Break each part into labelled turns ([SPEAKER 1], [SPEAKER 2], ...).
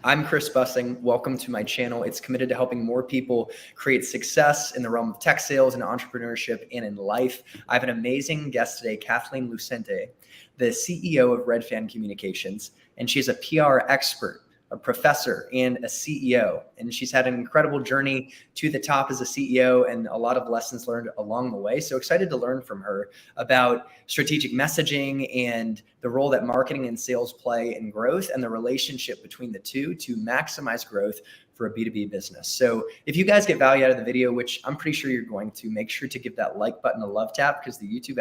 [SPEAKER 1] I'm Chris Bussing. Welcome to my channel. It's committed to helping more people create success in the realm of tech sales and entrepreneurship and in life. I have an amazing guest today, Kathleen Lucente, the CEO of Redfan Communications, and she's a PR expert, a professor, and a CEO. And she's had an incredible journey to the top as a CEO and a lot of lessons learned along the way. So excited to learn from her about strategic messaging and the role that marketing and sales play in growth and the relationship between the two to maximize growth for a B2B business. So if you guys get value out of the video, which I'm pretty sure you're going to, make sure to give that like button a love tap, because the YouTube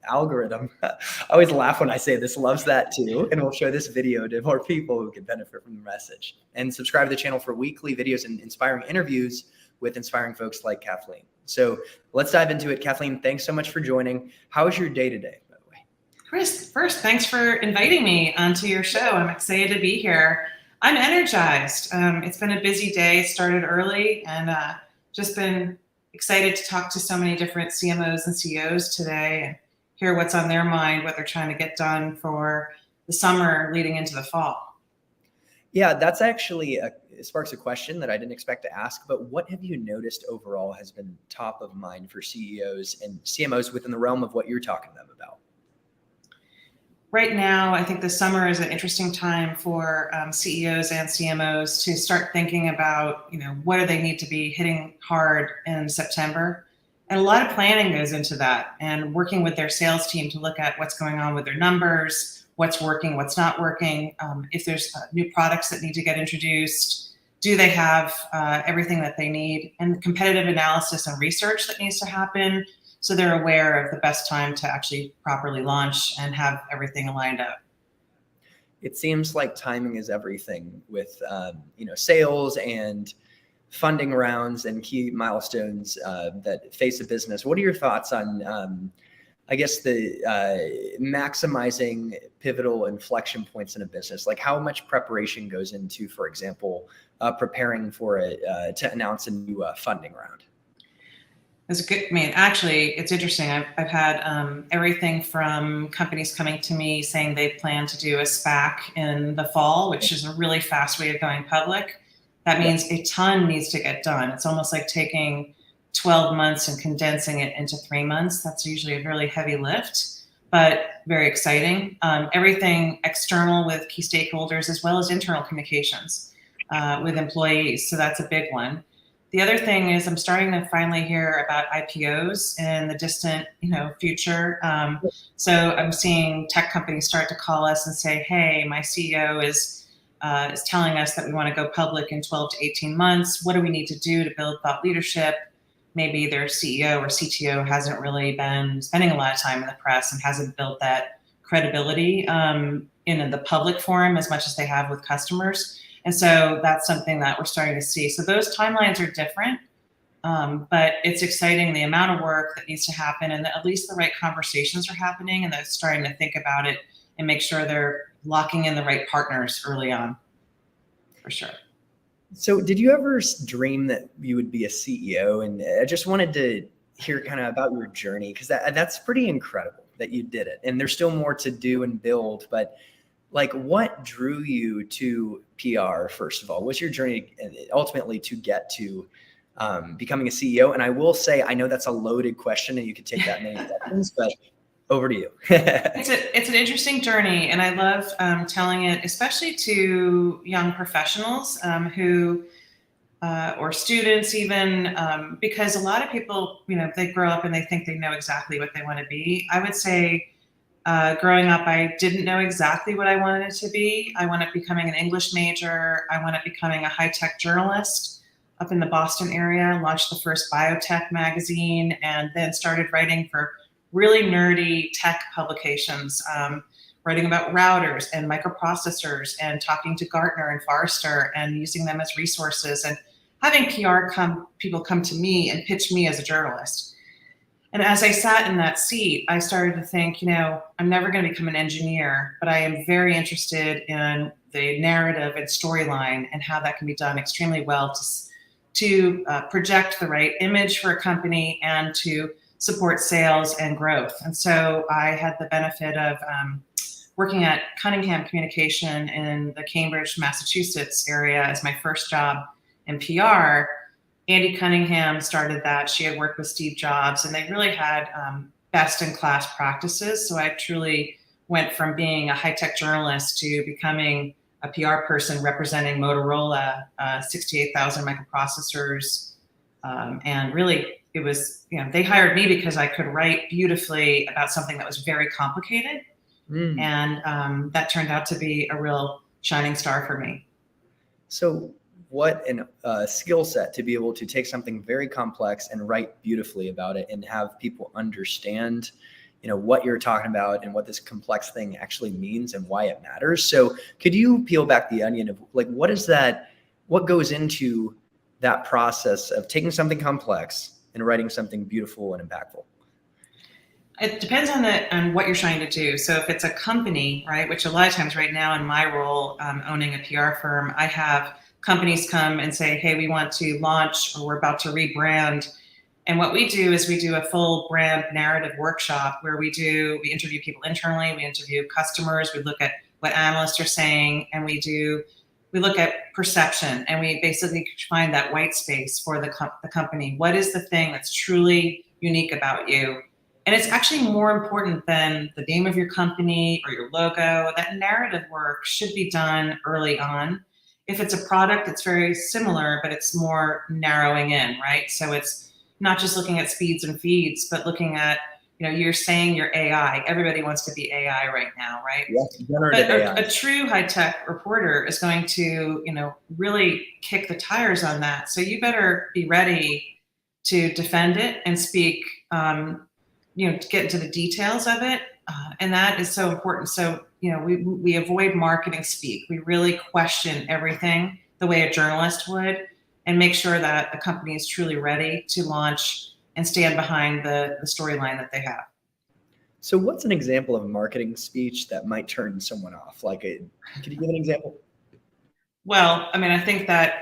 [SPEAKER 1] algorithm, I always laugh when I say this, loves that too. And we'll show this video to more people who can benefit from the message. And subscribe to the channel for weekly videos and inspiring interviews with inspiring folks like Kathleen. So let's dive into it. Kathleen, thanks so much for joining. How was your day today, by the way?
[SPEAKER 2] Chris, first, thanks for inviting me onto your show. I'm excited to be here. I'm energized. It's been a busy day, started early, and just been excited to talk to so many different CMOs and CEOs today and hear what's on their mind, what they're trying to get done for the summer leading into the fall.
[SPEAKER 1] Yeah, that's actually sparks a question that I didn't expect to ask, but what have you noticed overall has been top of mind for CEOs and CMOs within the realm of what you're talking to them about?
[SPEAKER 2] Right now, I think the summer is an interesting time for CEOs and CMOs to start thinking about, what do they need to be hitting hard in September? And a lot of planning goes into that, and working with their sales team to look at what's going on with their numbers, what's working, what's not working, if there's new products that need to get introduced, do they have everything that they need, and the competitive analysis and research that needs to happen, so they're aware of the best time to actually properly launch and have everything lined up.
[SPEAKER 1] It seems like timing is everything with sales and funding rounds and key milestones that face a business. What are your thoughts on, I guess, the maximizing pivotal inflection points in a business? Like how much preparation goes into, for example, preparing for to announce a new funding round?
[SPEAKER 2] That's good. Actually, it's interesting. I've had everything from companies coming to me saying they plan to do a SPAC in the fall, which is a really fast way of going public. That means a ton needs to get done. It's almost like taking 12 months and condensing it into 3 months. That's usually a really heavy lift, but very exciting. Everything external with key stakeholders as well as internal communications with employees. So that's a big one. The other thing is I'm starting to finally hear about IPOs in the distant, future. So I'm seeing tech companies start to call us and say, hey, my CEO is telling us that we want to go public in 12 to 18 months. What do we need to do to build thought leadership? Maybe their CEO or CTO hasn't really been spending a lot of time in the press and hasn't built that credibility in the public forum as much as they have with customers. And so that's something that we're starting to see. So those timelines are different, but it's exciting the amount of work that needs to happen and that at least the right conversations are happening and they're starting to think about it and make sure they're locking in the right partners early on, for sure.
[SPEAKER 1] So did you ever dream that you would be a CEO? And I just wanted to hear kind of about your journey, because that's pretty incredible that you did it. And there's still more to do and build, but like what drew you to PR, first of all? What's your journey ultimately to get to becoming a CEO? And I will say, I know that's a loaded question and you could take that many seconds, but over to you.
[SPEAKER 2] It's an interesting journey, and I love telling it, especially to young professionals who, or students even, because a lot of people, they grow up and they think they know exactly what they want to be. I would say growing up, I didn't know exactly what I wanted to be. I wound up becoming an English major. I wound up becoming a high-tech journalist up in the Boston area, launched the first biotech magazine, and then started writing for really nerdy tech publications, writing about routers and microprocessors and talking to Gartner and Forrester and using them as resources and having PR people come to me and pitch me as a journalist. And as I sat in that seat, I started to think, I'm never going to become an engineer, but I am very interested in the narrative and storyline and how that can be done extremely well to project the right image for a company and to support sales and growth. And so I had the benefit of working at Cunningham Communication in the Cambridge, Massachusetts area as my first job in PR. Andy Cunningham started that. She had worked with Steve Jobs, and they really had best-in-class practices. So I truly went from being a high-tech journalist to becoming a PR person representing Motorola, 68,000 microprocessors. And really, it was, they hired me because I could write beautifully about something that was very complicated. And that turned out to be a real shining star for me.
[SPEAKER 1] So what a skill set to be able to take something very complex and write beautifully about it and have people understand, what you're talking about and what this complex thing actually means and why it matters. So could you peel back the onion of what goes into that process of taking something complex and writing something beautiful and impactful?
[SPEAKER 2] It depends on what you're trying to do. So if it's a company, right, which a lot of times right now in my role, owning a PR firm, I have companies come and say, hey, we want to launch, or we're about to rebrand. And what we do is we do a full brand narrative workshop where we interview people internally, we interview customers, we look at what analysts are saying, and we look at perception, and we basically find that white space for the company. What is the thing that's truly unique about you? And it's actually more important than the name of your company or your logo. That narrative work should be done early on. If it's a product, it's very similar, but it's more narrowing in, right? So it's not just looking at speeds and feeds, but looking at, you're saying you're AI. Everybody wants to be AI right now, right?
[SPEAKER 1] Yes, generative AI.
[SPEAKER 2] A true high-tech reporter is going to, really kick the tires on that. So you better be ready to defend it and speak, to get into the details of it. And that is so important. So, we avoid marketing speak. We really question everything the way a journalist would, and make sure that the company is truly ready to launch and stand behind the storyline that they have.
[SPEAKER 1] So what's an example of a marketing speech that might turn someone off? Could you give an example?
[SPEAKER 2] Well, I think that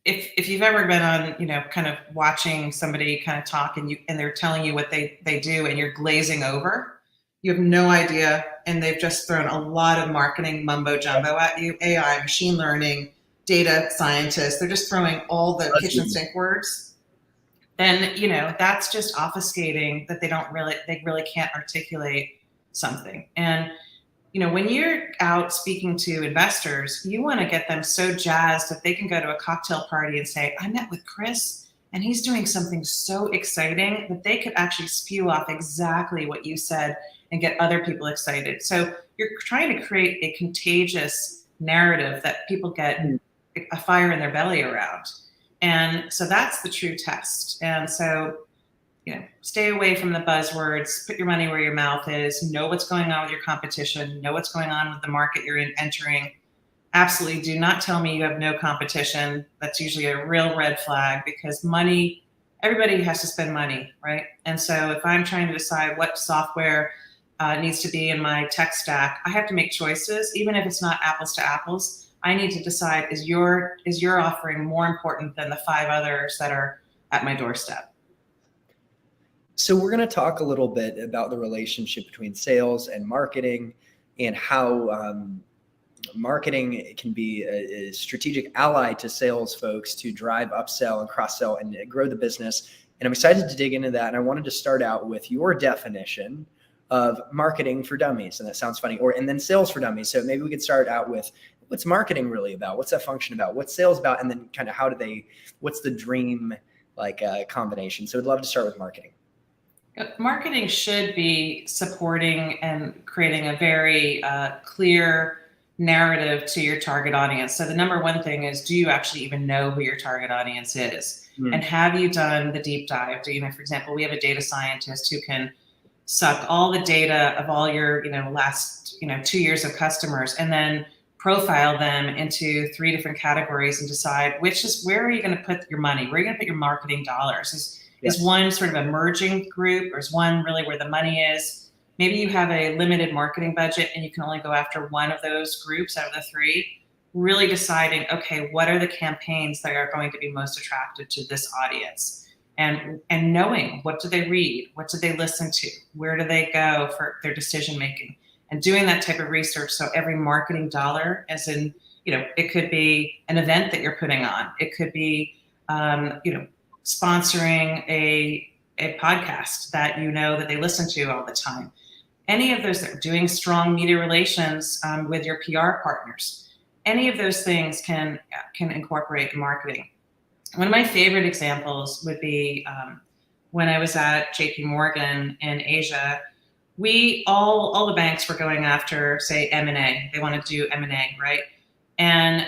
[SPEAKER 2] if you've ever been on, kind of watching somebody kind of talk and they're telling you what they do and you're glazing over, you have no idea, and they've just thrown a lot of marketing mumbo jumbo at you, AI, machine learning, data scientists, they're just throwing all the kitchen sink words. Then, that's just obfuscating that they really can't articulate something. And, when you're out speaking to investors, you want to get them so jazzed that they can go to a cocktail party and say, I met with Chris and he's doing something so exciting, that they could actually spew off exactly what you said and get other people excited. So you're trying to create a contagious narrative that people get a fire in their belly around. And so that's the true test. And so, stay away from the buzzwords, put your money where your mouth is, know what's going on with your competition, know what's going on with the market you're entering. Absolutely do not tell me you have no competition. That's usually a real red flag, because everybody has to spend money, right? And so if I'm trying to decide what software needs to be in my tech stack, I have to make choices, even if it's not apples to apples. I need to decide, is your offering more important than the 5 others that are at my doorstep?
[SPEAKER 1] So we're going to talk a little bit about the relationship between sales and marketing, and how marketing can be a strategic ally to sales folks to drive upsell and cross-sell and grow the business. And I'm excited to dig into that. And I wanted to start out with your definition of marketing for dummies. And that sounds funny. And then sales for dummies. So maybe we could start out with, what's marketing really about? What's that function about? What's sales about? And then kind of what's the dream combination? So I'd love to start with marketing.
[SPEAKER 2] Marketing should be supporting and creating a very clear narrative to your target audience. So the number one thing is, do you actually even know who your target audience is? And have you done the deep dive? For example, we have a data scientist who can suck all the data of all your last 2 years of customers, and then profile them into 3 different categories and decide where are you going to put your money? Where are you going to put your marketing dollars? Is one sort of emerging group, or is one really where the money is? Maybe you have a limited marketing budget and you can only go after one of those groups out of the 3. Really deciding, okay, what are the campaigns that are going to be most attractive to this audience? and knowing what do they read, what do they listen to, where do they go for their decision making, and doing that type of research. So every marketing dollar, as in, it could be an event that you're putting on, it could be, sponsoring a podcast that that they listen to all the time. Any of those, that are doing strong media relations with your PR partners. Any of those things can incorporate marketing. One of my favorite examples would be when I was at JP Morgan in Asia. All the banks were going after, say, M&A. They want to do M&A, right? And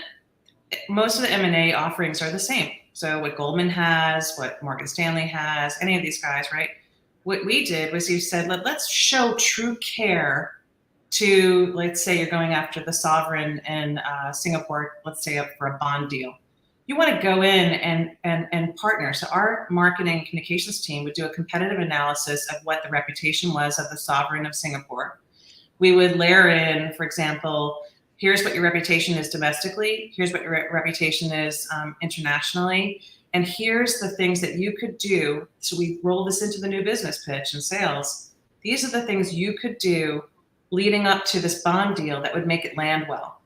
[SPEAKER 2] most of the M&A offerings are the same. So what Goldman has, what Morgan Stanley has, any of these guys, right? What we did was you said, let's show true care to, let's say you're going after the sovereign in Singapore, let's say up for a bond deal. You want to go in and partner. So our marketing communications team would do a competitive analysis of what the reputation was of the sovereign of Singapore. We would layer in, for example, here's what your reputation is domestically, here's what your reputation is internationally, and here's the things that you could do. So we roll this into the new business pitch and sales. These are the things you could do leading up to this bond deal that would make it land well.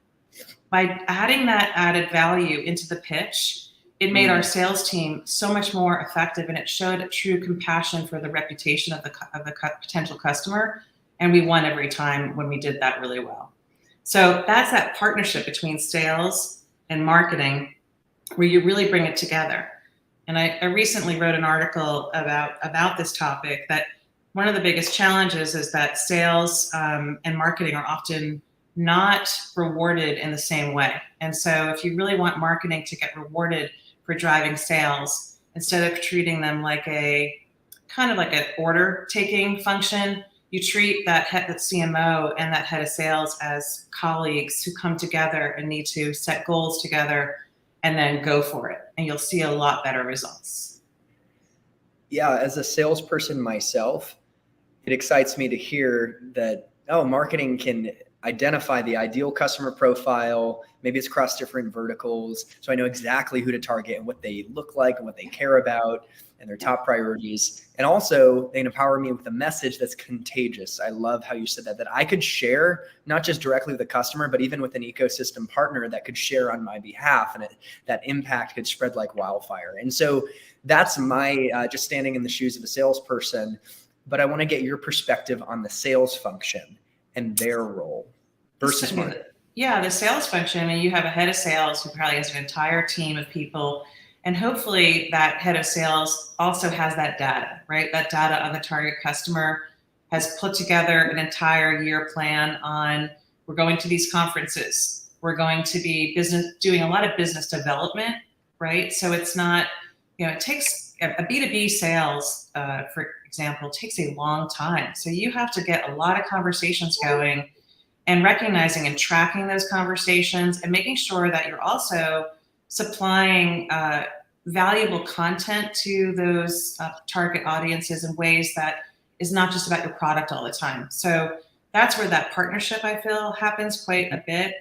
[SPEAKER 2] By adding that added value into the pitch, it made our sales team so much more effective, and it showed a true compassion for the reputation of the potential customer. And we won every time when we did that really well. So that's that partnership between sales and marketing, where you really bring it together. And I recently wrote an article about this topic, that one of the biggest challenges is that sales and marketing are often not rewarded in the same way. And so if you really want marketing to get rewarded for driving sales, instead of treating them like an order taking function, you treat that CMO and that head of sales as colleagues who come together and need to set goals together and then go for it. And you'll see a lot better results.
[SPEAKER 1] Yeah, as a salesperson myself, it excites me to hear that, marketing can identify the ideal customer profile. Maybe it's across different verticals. So I know exactly who to target and what they look like and what they care about and their top priorities. And also they empower me with a message that's contagious. I love how you said that I could share not just directly with the customer, but even with an ecosystem partner that could share on my behalf, and that impact could spread like wildfire. And so that's my just standing in the shoes of a salesperson. But I want to get your perspective on the sales function and their role versus marketing.
[SPEAKER 2] Yeah, the sales function. I mean, you have a head of sales who probably has an entire team of people, and hopefully that head of sales also has that data, right? That data on the target customer, has put together an entire year plan on, we're going to these conferences, we're going to be doing a lot of business development, right? So it's not, it takes a B2B sales, for example, takes a long time. So you have to get a lot of conversations going, and recognizing and tracking those conversations, and making sure that you're also supplying valuable content to those target audiences in ways that is not just about your product all the time. So that's where that partnership, I feel, happens quite a bit.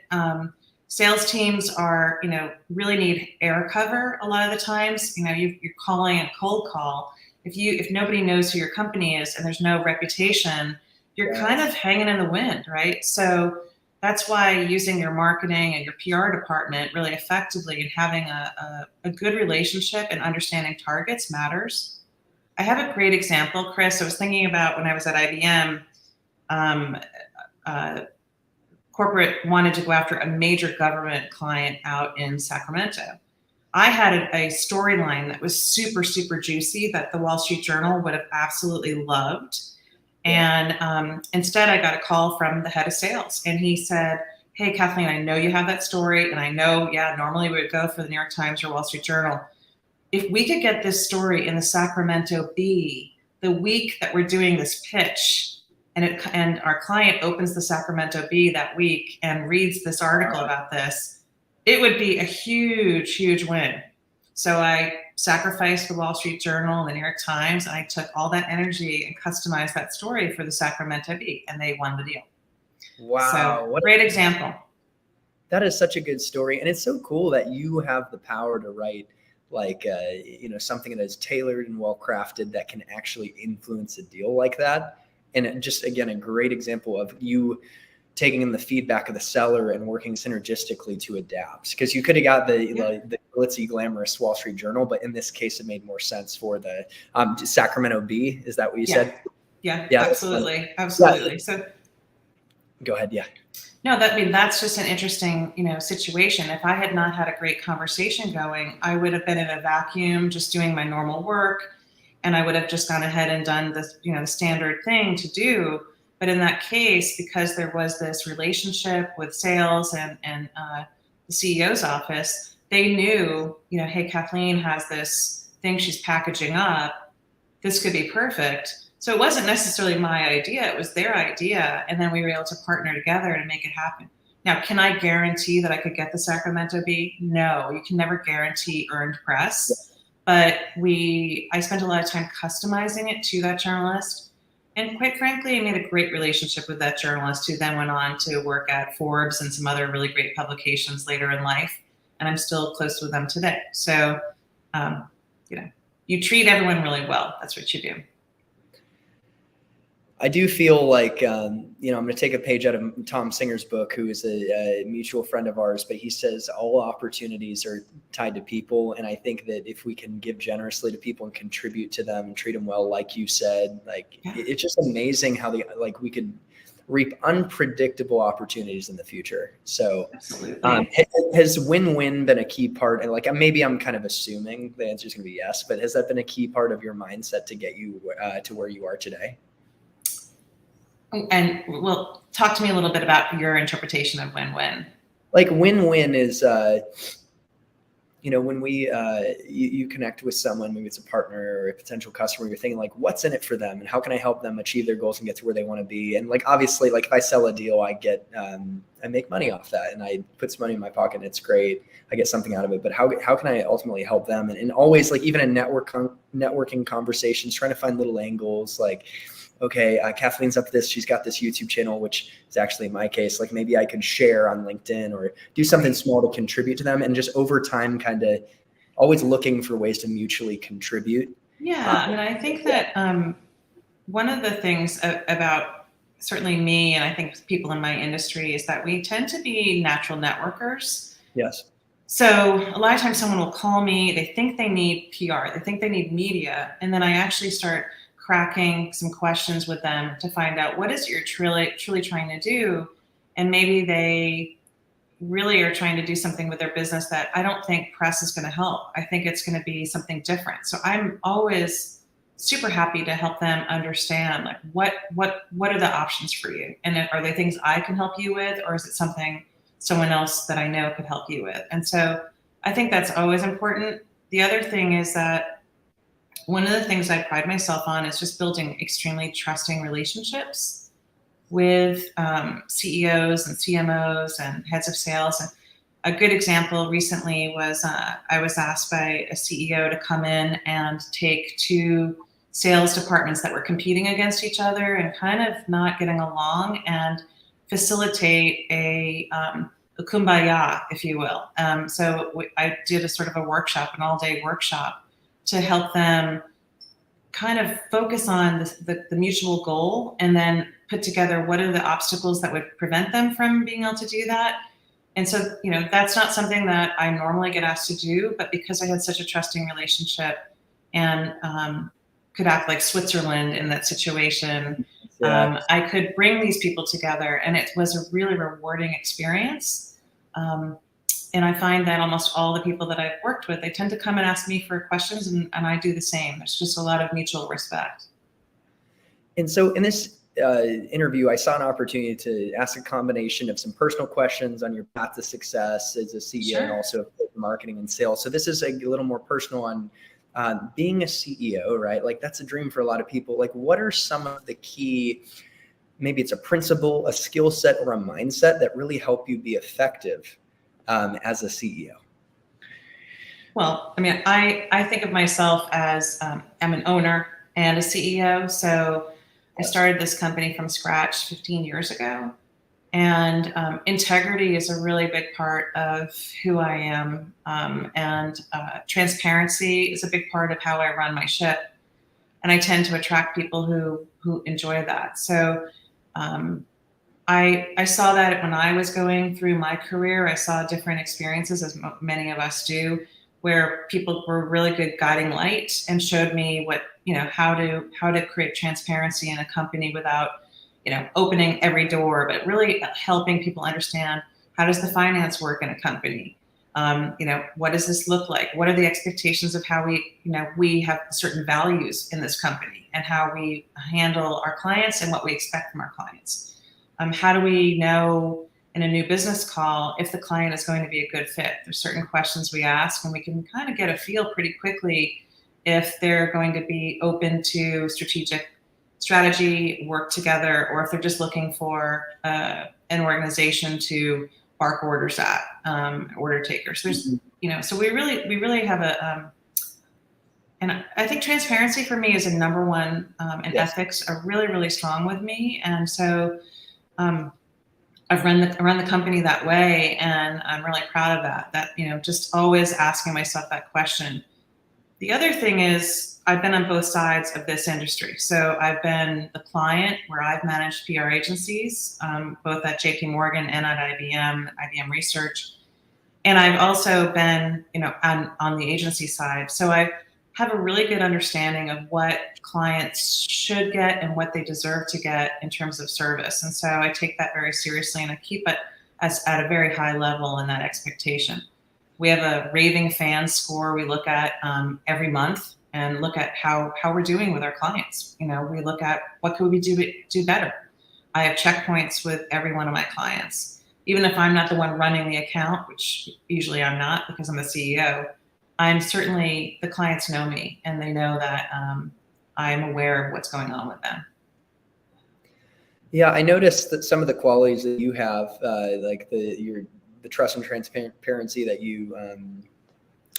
[SPEAKER 2] Sales teams are, really need air cover a lot of the times. You're calling a cold call. If nobody knows who your company is and there's no reputation, you're kind of hanging in the wind, right? So that's why using your marketing and your PR department really effectively, and having a good relationship and understanding targets matters. I have a great example, Chris. I was thinking about when I was at IBM, corporate wanted to go after a major government client out in Sacramento. I had a storyline that was super, super juicy that the Wall Street Journal would have absolutely loved. And instead, I got a call from the head of sales, and he said, "Hey, Kathleen, I know you have that story, and I know, normally we would go for the New York Times or Wall Street Journal. If we could get this story in the Sacramento Bee the week that we're doing this pitch, and our client opens the Sacramento Bee that week and reads this article about this, it would be a huge, huge win." So I sacrificed the Wall Street Journal and the New York Times, and I took all that energy and customized that story for the Sacramento Bee, and they won the deal.
[SPEAKER 1] Wow.
[SPEAKER 2] So, what a great example.
[SPEAKER 1] That is such a good story. And it's so cool that you have the power to write like, something that is tailored and well crafted that can actually influence a deal like that. And just, again, a great example of you taking in the feedback of the seller and working synergistically to adapt. Because you could have got the glitzy, glamorous Wall Street Journal, but in this case, it made more sense for the Sacramento Bee. Is that what you said?
[SPEAKER 2] Yeah, absolutely.
[SPEAKER 1] Yeah.
[SPEAKER 2] So
[SPEAKER 1] go ahead. Yeah.
[SPEAKER 2] No, that's just an interesting, situation. If I had not had a great conversation going, I would have been in a vacuum, just doing my normal work. And I would have just gone ahead and done this, the standard thing to do. But in that case, because there was this relationship with sales and the CEO's office, they knew, hey, Kathleen has this thing she's packaging up. This could be perfect. So it wasn't necessarily my idea, it was their idea. And then we were able to partner together to make it happen. Now, can I guarantee that I could get the Sacramento Bee? No, you can never guarantee earned press. But I spent a lot of time customizing it to that journalist. And quite frankly, I made a great relationship with that journalist, who then went on to work at Forbes and some other really great publications later in life. And I'm still close with them today. So, you treat everyone really well. That's what you do.
[SPEAKER 1] I do feel like, I'm going to take a page out of Tom Singer's book, who is a mutual friend of ours, but he says all opportunities are tied to people. And I think that if we can give generously to people and contribute to them and treat them well, like you said, it's just amazing how we could reap unpredictable opportunities in the future. So has win-win been a key part? And maybe I'm kind of assuming the answer is going to be yes, but has that been a key part of your mindset to get you to where you are today?
[SPEAKER 2] And talk to me a little bit about your interpretation of win-win.
[SPEAKER 1] Win-win is, when you connect with someone, maybe it's a partner or a potential customer, you're thinking what's in it for them and how can I help them achieve their goals and get to where they want to be? And obviously, if I sell a deal, I get, I make money off that and I put some money in my pocket and it's great. I get something out of it, but how can I ultimately help them? And always even in networking conversations, trying to find little angles, okay, Kathleen's up to this. She's got this YouTube channel, which is actually in my case, maybe I could share on LinkedIn or do something small to contribute to them. And just over time, kind of always looking for ways to mutually contribute.
[SPEAKER 2] Yeah. I think that one of the things about certainly me, and I think people in my industry, is that we tend to be natural networkers.
[SPEAKER 1] Yes.
[SPEAKER 2] So a lot of times someone will call me, they think they need PR, they think they need media. And then I actually start cracking some questions with them to find out what is you're truly trying to do. And maybe they really are trying to do something with their business that I don't think press is going to help. I think it's going to be something different. So I'm always super happy to help them understand what are the options for you? And are they things I can help you with, or is it something someone else that I know could help you with? And so I think that's always important. The other thing is that one of the things I pride myself on is just building extremely trusting relationships with CEOs and CMOs and heads of sales. And a good example recently was I was asked by a CEO to come in and take two sales departments that were competing against each other and kind of not getting along and facilitate a kumbaya, if you will. So I did a sort of a workshop, an all-day workshop, to help them kind of focus on the mutual goal and then put together what are the obstacles that would prevent them from being able to do that. And so, that's not something that I normally get asked to do, but because I had such a trusting relationship and could act like Switzerland in that situation, I could bring these people together, and it was a really rewarding experience. And I find that almost all the people that I've worked with, they tend to come and ask me for questions, and I do the same. There's just a lot of mutual respect.
[SPEAKER 1] And so in this interview, I saw an opportunity to ask a combination of some personal questions on your path to success as a CEO,
[SPEAKER 2] Sure.
[SPEAKER 1] and also marketing and sales. So this is a little more personal on being a CEO, right? That's a dream for a lot of people. What are some of the key, maybe it's a principle, a skill set, or a mindset that really help you be effective as a CEO?
[SPEAKER 2] Well, I think of myself as I'm an owner and a CEO. So I started this company from scratch 15 years ago. And integrity is a really big part of who I am. And transparency is a big part of how I run my ship. And I tend to attract people who enjoy that. So I saw that when I was going through my career. I saw different experiences, as many of us do, where people were really good guiding light and showed me what, how to create transparency in a company without, opening every door, but really helping people understand, how does the finance work in a company? What does this look like? What are the expectations of how we have certain values in this company, and how we handle our clients and what we expect from our clients? How do we know in a new business call if the client is going to be a good fit? There's certain questions we ask, and we can kind of get a feel pretty quickly if they're going to be open to strategy, work together, or if they're just looking for an organization to bark orders at, order takers. There's, so we really have and I think transparency for me is a number one, and
[SPEAKER 1] Yes.
[SPEAKER 2] ethics are really, really strong with me. And so I've run the company that way, and I'm really proud of that, just always asking myself that question. The other thing is, I've been on both sides of this industry. So I've been the client, where I've managed PR agencies, both at JP Morgan and at IBM Research. And I've also been, on the agency side. So I have a really good understanding of what clients should get and what they deserve to get in terms of service. And so I take that very seriously, and I keep it at a very high level in that expectation. We have a raving fan score we look at every month, and look at how we're doing with our clients. We look at what could we do better. I have checkpoints with every one of my clients. Even if I'm not the one running the account, which usually I'm not because I'm the CEO, the clients know me, and they know that I'm aware of what's going on with them.
[SPEAKER 1] Yeah, I noticed that some of the qualities that you have, like the trust and transparency that you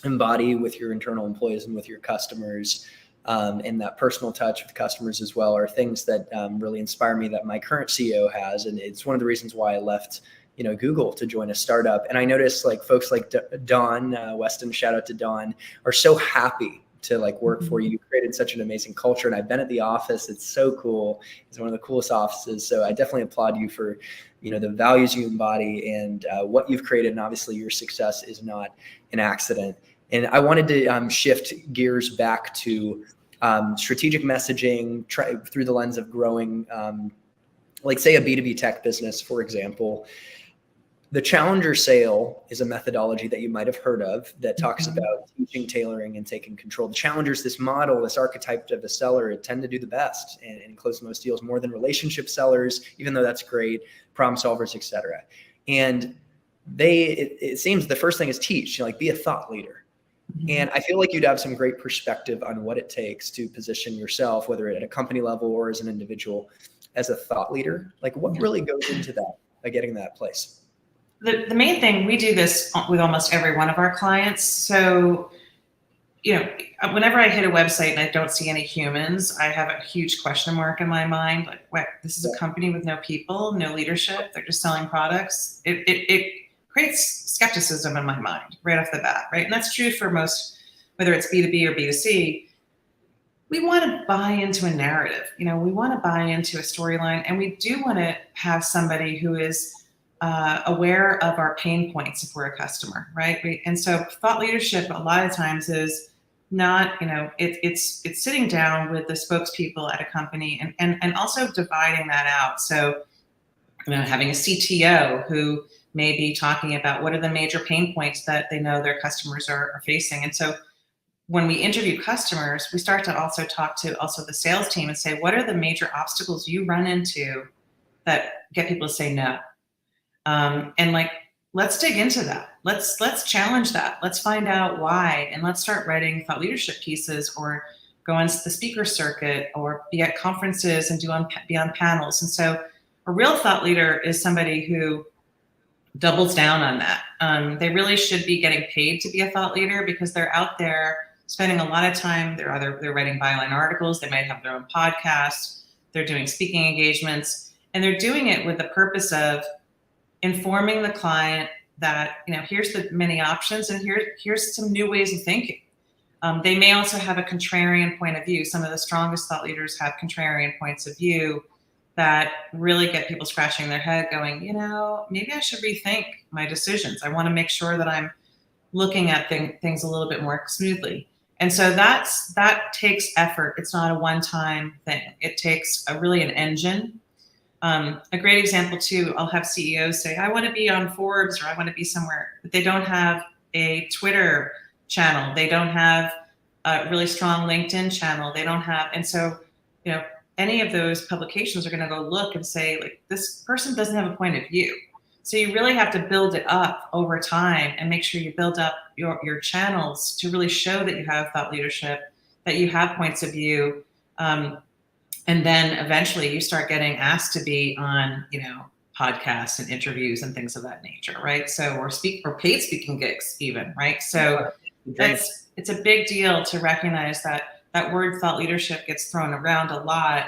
[SPEAKER 1] embody with your internal employees and with your customers, and that personal touch with customers as well, are things that really inspire me, that my current CEO has. And it's one of the reasons why I left Google to join a startup. And I noticed folks like Dawn Weston, shout out to Dawn, are so happy to work for you. You created such an amazing culture, and I've been at the office. It's so cool. It's one of the coolest offices. So I definitely applaud you for, the values you embody and what you've created. And obviously your success is not an accident. And I wanted to shift gears back to strategic messaging through the lens of growing, say a B2B tech business, for example. The challenger sale is a methodology that you might have heard of that talks about teaching, tailoring, and taking control. The challengers, this model, this archetype of a seller, tend to do the best and close most deals more than relationship sellers, even though that's great, problem solvers, etc. And it seems the first thing is teach, be a thought leader. And I feel like you'd have some great perspective on what it takes to position yourself, whether at a company level or as an individual, as a thought leader. What really goes into that, getting that place?
[SPEAKER 2] The main thing, we do this with almost every one of our clients. So, whenever I hit a website and I don't see any humans, I have a huge question mark in my mind. What? This is a company with no people, no leadership. They're just selling products. It creates skepticism in my mind right off the bat, right? And that's true for most, whether it's B2B or B2C. We want to buy into a narrative. We want to buy into a storyline, and we do want to have somebody who is aware of our pain points if we're a customer, right? And so thought leadership a lot of times is not, it's sitting down with the spokespeople at a company and also dividing that out. So, having a CTO who may be talking about what are the major pain points that they know their customers are facing. And so when we interview customers, we start to also talk to the sales team and say, what are the major obstacles you run into that get people to say no? And let's dig into that. Let's challenge that. Let's find out why, and let's start writing thought leadership pieces, or go on the speaker circuit, or be at conferences and be on panels. And so a real thought leader is somebody who doubles down on that. They really should be getting paid to be a thought leader, because they're out there spending a lot of time. They're writing byline articles. They might have their own podcast. They're doing speaking engagements, and they're doing it with the purpose of informing the client that, here's the many options and here's some new ways of thinking. They may also have a contrarian point of view. Some of the strongest thought leaders have contrarian points of view that really get people scratching their head going, maybe I should rethink my decisions. I want to make sure that I'm looking at things a little bit more smoothly. And so that takes effort. It's not a one-time thing. It takes really an engine. A great example too, I'll have CEOs say, I want to be on Forbes or I want to be somewhere, but they don't have a Twitter channel. They don't have a really strong LinkedIn channel. They don't have, and so, any of those publications are going to go look and say, like, this person doesn't have a point of view. So you really have to build it up over time and make sure you build up your channels to really show that you have thought leadership, that you have points of view. And then eventually you start getting asked to be on, podcasts and interviews and things of that nature, right? So, or paid speaking gigs even, right? So it's a big deal to recognize that word thought leadership gets thrown around a lot,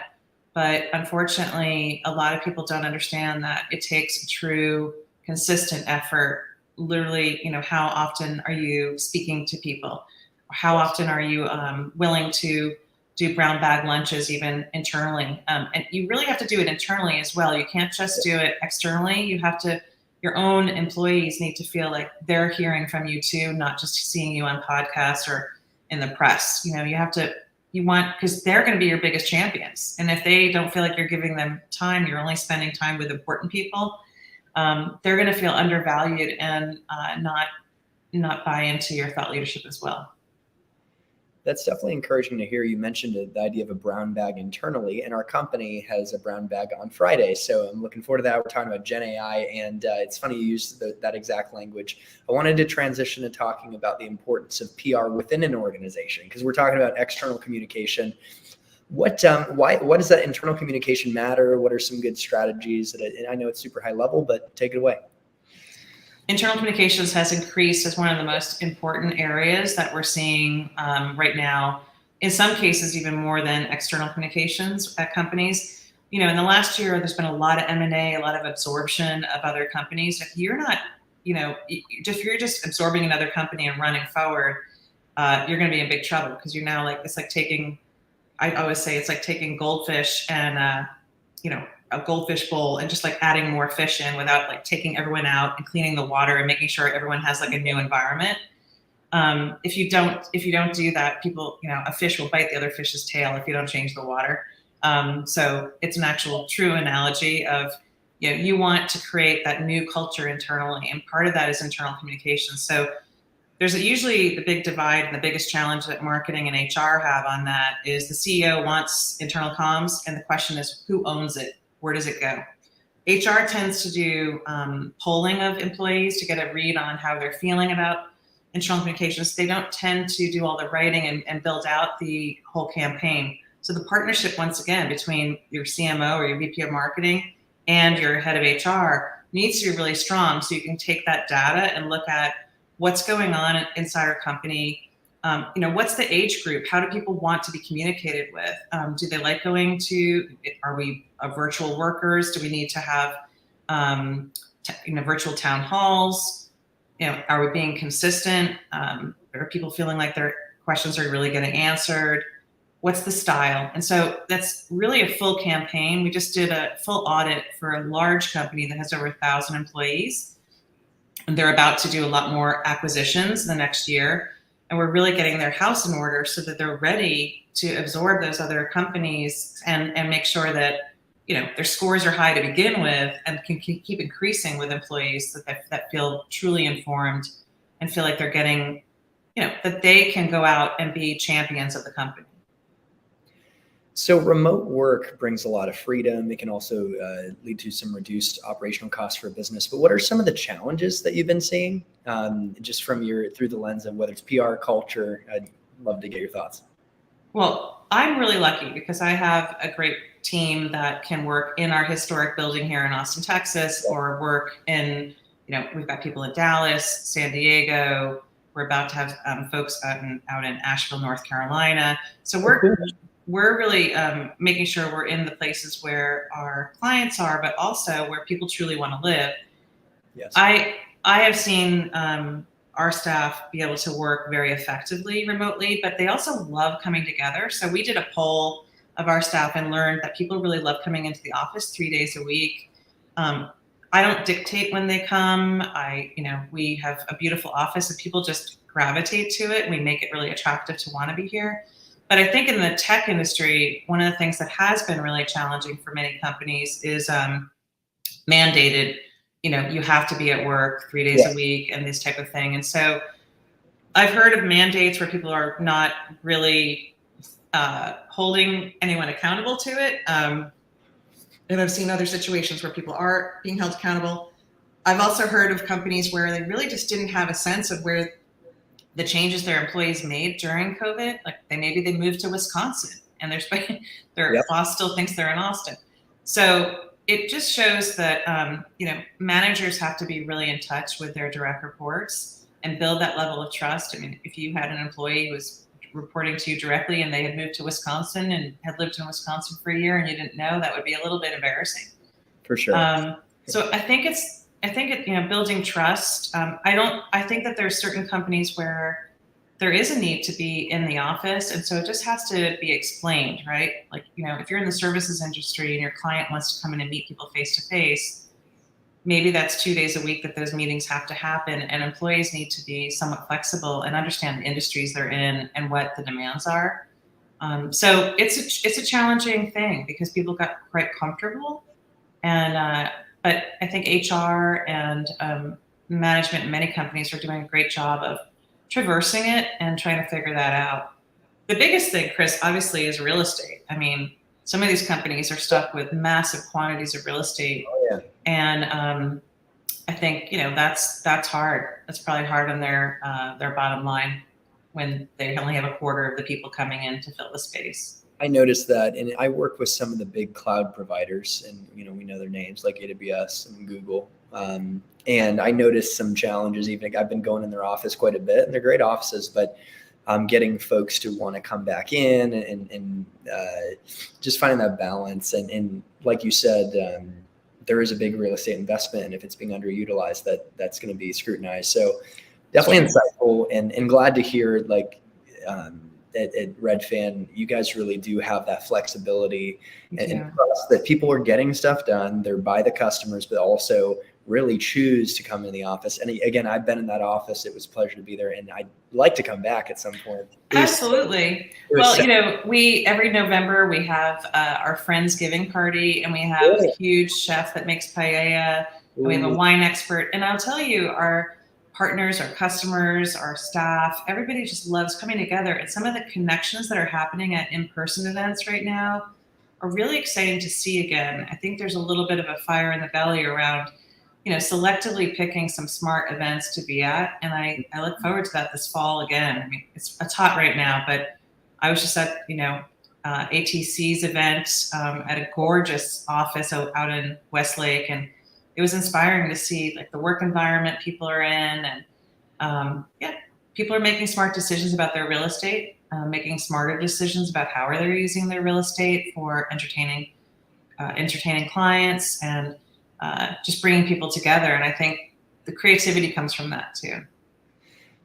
[SPEAKER 2] but unfortunately, a lot of people don't understand that it takes a true, consistent effort. Literally, how often are you speaking to people? How often are you willing to do brown bag lunches even internally? And you really have to do it internally as well. You can't just do it externally. You have to, your own employees need to feel like they're hearing from you too, not just seeing you on podcasts or in the press. Because they're going to be your biggest champions. And if they don't feel like you're giving them time, you're only spending time with important people, they're going to feel undervalued and not buy into your thought leadership as well.
[SPEAKER 1] That's definitely encouraging to hear. You mentioned the idea of a brown bag internally, and our company has a brown bag on Friday. So I'm looking forward to that. We're talking about Gen AI, and it's funny you used that exact language. I wanted to transition to talking about the importance of PR within an organization, because we're talking about external communication. Why does that internal communication matter? What are some good strategies? And I know it's super high level, but take it away.
[SPEAKER 2] Internal communications has increased as one of the most important areas that we're seeing right now. In some cases, even more than external communications at companies. In the last year, there's been a lot of M&A, a lot of absorption of other companies. If you're not, if you're just absorbing another company and running forward, you're going to be in big trouble, because you're now it's like taking, I always say it's like taking goldfish and, a goldfish bowl and just like adding more fish in without taking everyone out and cleaning the water and making sure everyone has a new environment. If you don't do that, people, a fish will bite the other fish's tail if you don't change the water. So it's an actual true analogy of, you want to create that new culture internally, and part of that is internal communication. So there's usually the big divide, and the biggest challenge that marketing and HR have on that is the CEO wants internal comms, and the question is, who owns it? Where does it go? HR tends to do polling of employees to get a read on how they're feeling about internal communications. They don't tend to do all the writing and build out the whole campaign. So the partnership, once again, between your CMO or your VP of marketing and your head of HR needs to be really strong, so you can take that data and look at what's going on inside our company. What's the age group? How do people want to be communicated with? Do they like going to, are we virtual workers? Do we need to have, virtual town halls? Are we being consistent? Are people feeling like their questions are really getting answered? What's the style? And so that's really a full campaign. We just did a full audit for a large company that has over 1,000 employees. And they're about to do a lot more acquisitions the next year. And we're really getting their house in order so that they're ready to absorb those other companies and make sure that, their scores are high to begin with and can keep increasing with employees that feel truly informed and feel like they're getting, that they can go out and be champions of the company.
[SPEAKER 1] So remote work brings a lot of freedom. It can also lead to some reduced operational costs for a business. But what are some of the challenges that you've been seeing, just from through the lens of whether it's PR, culture? I'd love to get your thoughts.
[SPEAKER 2] Well, I'm really lucky because I have a great team that can work in our historic building here in Austin, Texas, or work in, we've got people in Dallas, San Diego. We're about to have folks out in Asheville, North Carolina. So we're really making sure we're in the places where our clients are, but also where people truly want to live.
[SPEAKER 1] Yes.
[SPEAKER 2] I have seen our staff be able to work very effectively remotely, but they also love coming together. So we did a poll of our staff and learned that people really love coming into the office 3 days a week. I don't dictate when they come. We have a beautiful office and people just gravitate to it. We make it really attractive to want to be here. But I think in the tech industry, one of the things that has been really challenging for many companies is mandated, you have to be at work 3 days a week and this type of thing. And so I've heard of mandates where people are not really holding anyone accountable to it. And I've seen other situations where people are being held accountable. I've also heard of companies where they really just didn't have a sense of where the changes their employees made during COVID. Like maybe they moved to Wisconsin and their boss still thinks they're in Austin. So it just shows that managers have to be really in touch with their direct reports and build that level of trust. I mean, if you had an employee who was reporting to you directly and they had moved to Wisconsin and had lived in Wisconsin for a year and you didn't know, that would be a little bit embarrassing.
[SPEAKER 1] For sure.
[SPEAKER 2] So I think building trust. I think that there's certain companies where there is a need to be in the office. And so it just has to be explained, right? Like, if you're in the services industry and your client wants to come in and meet people face to face, maybe that's 2 days a week that those meetings have to happen, and employees need to be somewhat flexible and understand the industries they're in and what the demands are. So it's a challenging thing because people got quite comfortable, and but I think HR and management in many companies are doing a great job of traversing it and trying to figure that out. The biggest thing, Chris, obviously, is real estate. I mean, some of these companies are stuck with massive quantities of real estate.
[SPEAKER 1] Oh, yeah.
[SPEAKER 2] And I think, that's hard. That's probably hard on their bottom line when they only have a quarter of the people coming in to fill the space.
[SPEAKER 1] I noticed that, and I work with some of the big cloud providers, and we know their names like AWS and Google. And I noticed some challenges. Even I've been going in their office quite a bit, and they're great offices, but getting folks to want to come back in and just finding that balance. And like you said, there is a big real estate investment, and if it's being underutilized, that's going to be scrutinized. So definitely insightful, and glad to hear at Redfin, you guys really do have that flexibility and trust that people are getting stuff done. They're by the customers, but also really choose to come in the office. And again, I've been in that office. It was a pleasure to be there, and I'd like to come back at some point.
[SPEAKER 2] Absolutely. Well, every November we have our Friendsgiving party, and we have a huge chef that makes paella, and we have a wine expert. And I'll tell you, our partners, our customers, our staff, everybody just loves coming together. And some of the connections that are happening at in-person events right now are really exciting to see again. I think there's a little bit of a fire in the belly around selectively picking some smart events to be at. And I look forward to that this fall again. I mean, it's hot right now, but I was just at, ATC's event at a gorgeous office out in Westlake. And it was inspiring to see the work environment people are in. And people are making smart decisions about their real estate, making smarter decisions about how they're using their real estate for entertaining clients and just bringing people together. And I think the creativity comes from that too.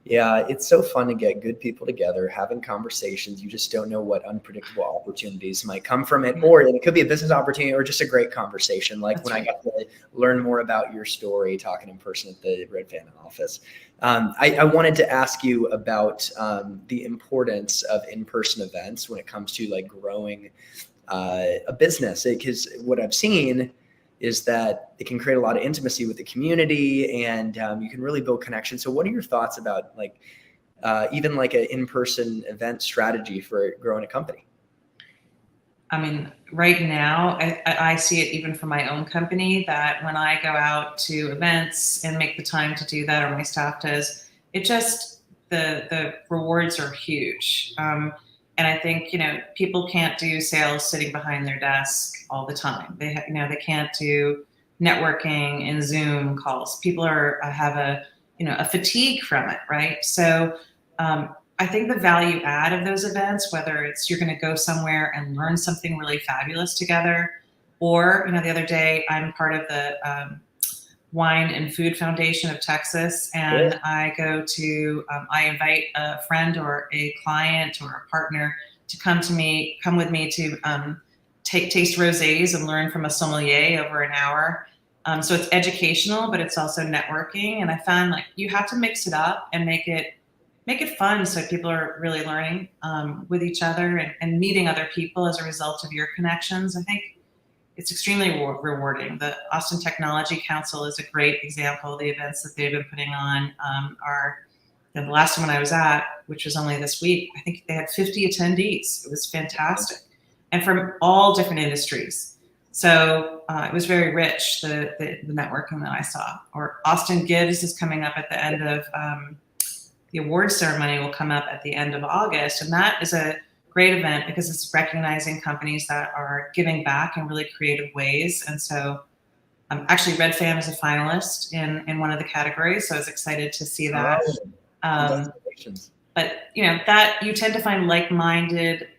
[SPEAKER 1] Yeah, it's so fun to get good people together, having conversations. You just don't know what unpredictable opportunities might come from it, or it could be a business opportunity or just a great conversation. Like I got to learn more about your story talking in person at the Redfin office. I wanted to ask you about the importance of in-person events when it comes to growing a business, because what I've seen is that it can create a lot of intimacy with the community, and you can really build connections. So what are your thoughts about even an in-person event strategy for growing a company?
[SPEAKER 2] I mean, right now, I see it even for my own company, that when I go out to events and make the time to do that, or my staff does, it just, the rewards are huge. And I think, people can't do sales sitting behind their desk all the time. They can't do networking and Zoom calls. People have a fatigue from it, right? So I think the value add of those events, whether it's you're going to go somewhere and learn something really fabulous together, or the other day I'm part of the Wine and Food Foundation of Texas, and I go to, I invite a friend or a client or a partner to come with me to taste rosés and learn from a sommelier over an hour. So it's educational, but it's also networking. And I found like you have to mix it up and make it fun, so people are really learning with each other and meeting other people as a result of your connections. I think it's extremely rewarding. The Austin Technology Council is a great example. The events that they've been putting on are, the last one I was at, which was only this week, I think they had 50 attendees. It was fantastic. And from all different industries. So it was very rich, the networking that I saw. Or Austin Gives is coming up at the end of, the awards ceremony will come up at the end of August. And that is a great event because it's recognizing companies that are giving back in really creative ways. And so actually Red Fan is a finalist in one of the categories. So I was excited to see that.
[SPEAKER 1] Congratulations.
[SPEAKER 2] But that you tend to find like-minded